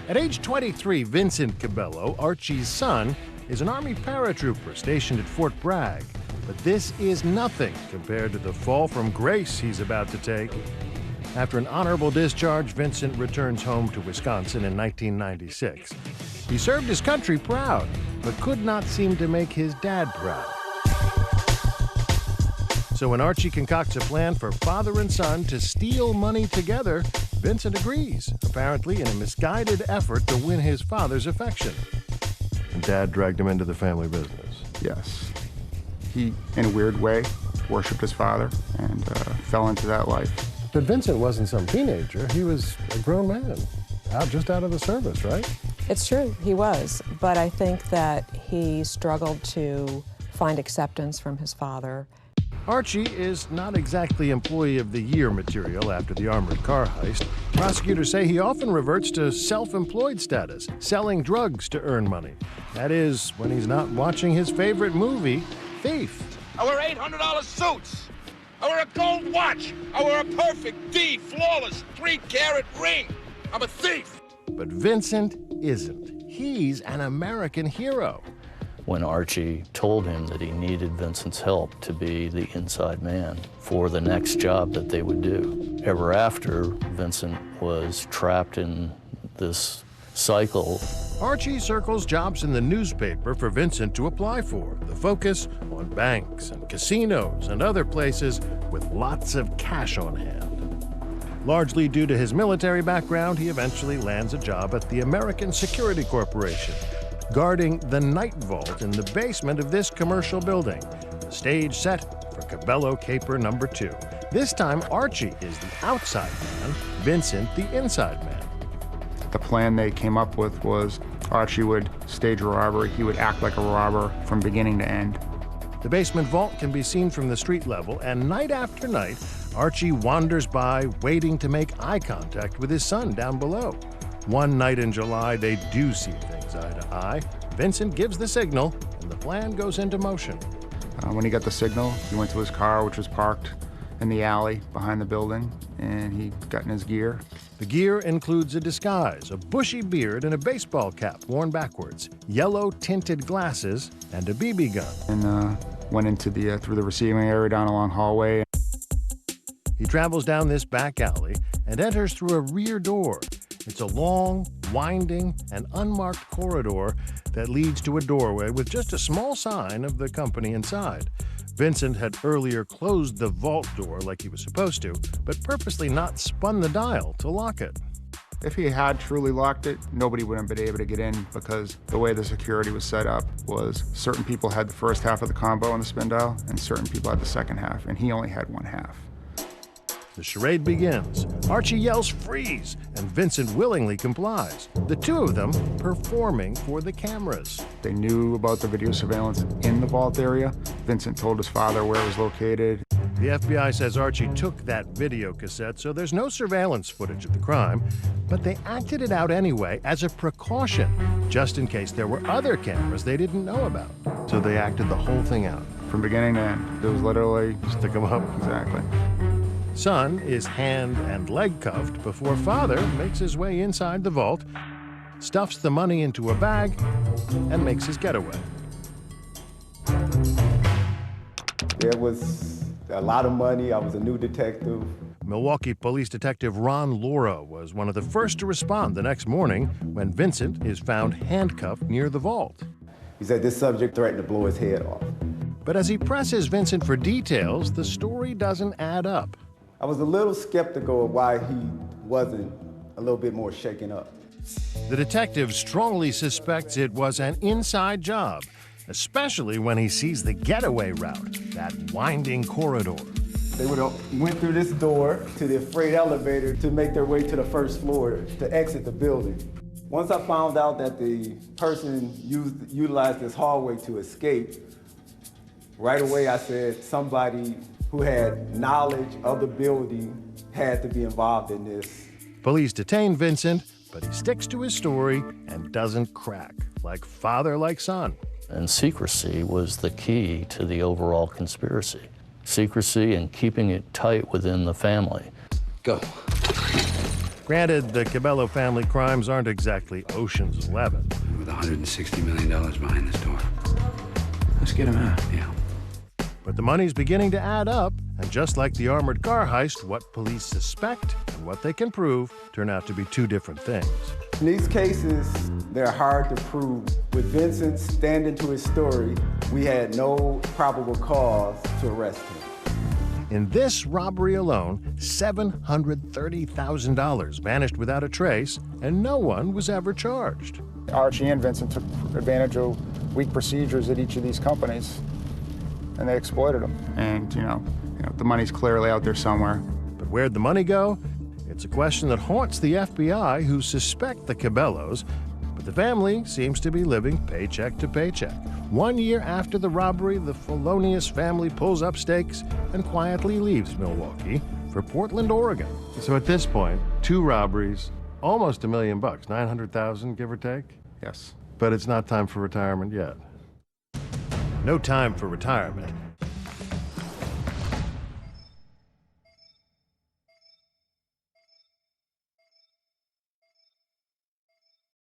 At age 23, Vincent Cabello, Archie's son, is an Army paratrooper stationed at Fort Bragg. But this is nothing compared to the fall from grace he's about to take. After an honorable discharge, Vincent returns home to Wisconsin in 1996. He served his country proud, but could not seem to make his dad proud. So when Archie concocts a plan for father and son to steal money together, Vincent agrees, apparently in a misguided effort to win his father's affection. And Dad dragged him into the family business. Yes. He, in a weird way, worshipped his father and fell into that life. But Vincent wasn't some teenager. He was a grown man, just out of the service, right? It's true, he was. But I think that he struggled to find acceptance from his father. Archie is not exactly Employee of the Year material after the armored car heist. Prosecutors say he often reverts to self-employed status, selling drugs to earn money. That is, when he's not watching his favorite movie, Thief. I wear $800 suits. I wear a gold watch. I wear a perfect D, flawless, 3-carat ring. I'm a thief. But Vincent isn't. He's an American hero. When Archie told him that he needed Vincent's help to be the inside man for the next job that they would do. Ever after, Vincent was trapped in this cycle. Archie circles jobs in the newspaper for Vincent to apply for. The focus on banks and casinos and other places with lots of cash on hand. Largely due to his military background, he eventually lands a job at the American Security Corporation, guarding the night vault in the basement of this commercial building, the stage set for Cabello Caper number 2. This time, Archie is the outside man, Vincent the inside man. The plan they came up with was Archie would stage a robbery. He would act like a robber from beginning to end. The basement vault can be seen from the street level, and night after night, Archie wanders by, waiting to make eye contact with his son down below. One night in July, they do see things eye to eye. Vincent gives the signal, and the plan goes into motion. When he got the signal, he went to his car, which was parked in the alley behind the building, and he got in his gear. The gear includes a disguise, a bushy beard and a baseball cap worn backwards, yellow tinted glasses, and a BB gun. And went into through the receiving area down a long hallway. He travels down this back alley and enters through a rear door. It's a long, winding, and unmarked corridor that leads to a doorway with just a small sign of the company inside. Vincent had earlier closed the vault door like he was supposed to, but purposely not spun the dial to lock it. If he had truly locked it, nobody would have been able to get in, because the way the security was set up was certain people had the first half of the combo on the spin dial and certain people had the second half, and he only had one half. The charade begins. Archie yells freeze, and Vincent willingly complies. The two of them performing for the cameras. They knew about the video surveillance in the vault area. Vincent told his father where it was located. The FBI says Archie took that video cassette, so there's no surveillance footage of the crime, but they acted it out anyway as a precaution, just in case there were other cameras they didn't know about. So they acted the whole thing out. From beginning to end. It was literally... Stick 'em up. Exactly. Son is hand and leg cuffed before father makes his way inside the vault, stuffs the money into a bag, and makes his getaway. There was a lot of money. I was a new detective. Milwaukee Police Detective Ron Laura was one of the first to respond the next morning when Vincent is found handcuffed near the vault. He said this subject threatened to blow his head off. But as he presses Vincent for details, the story doesn't add up. I was a little skeptical of why he wasn't a little bit more shaken up. The detective strongly suspects it was an inside job, especially when he sees the getaway route, that winding corridor. They would have went through this door to the freight elevator to make their way to the first floor to exit the building. Once I found out that the person utilized this hallway to escape, right away I said somebody who had knowledge of the building had to be involved in this. Police detain Vincent, but he sticks to his story and doesn't crack, like father, like son. And secrecy was the key to the overall conspiracy. Secrecy and keeping it tight within the family. Go. Granted, the Cabello family crimes aren't exactly Ocean's 11. With $160 million behind this door. Let's get him out. Yeah. But the money's beginning to add up, and just like the armored car heist, what police suspect and what they can prove turn out to be two different things. In these cases, they're hard to prove. With Vincent standing to his story, we had no probable cause to arrest him. In this robbery alone, $730,000 vanished without a trace, and no one was ever charged. Archie and Vincent took advantage of weak procedures at each of these companies, and they exploited them. And, the money's clearly out there somewhere. But where'd the money go? It's a question that haunts the FBI, who suspect the Cabellos, but the family seems to be living paycheck to paycheck. 1 year after the robbery, the felonious family pulls up stakes and quietly leaves Milwaukee for Portland, Oregon. So at this point, 2 robberies, almost $1 million, $900,000, give or take? Yes. But it's not time for retirement yet. No time for retirement.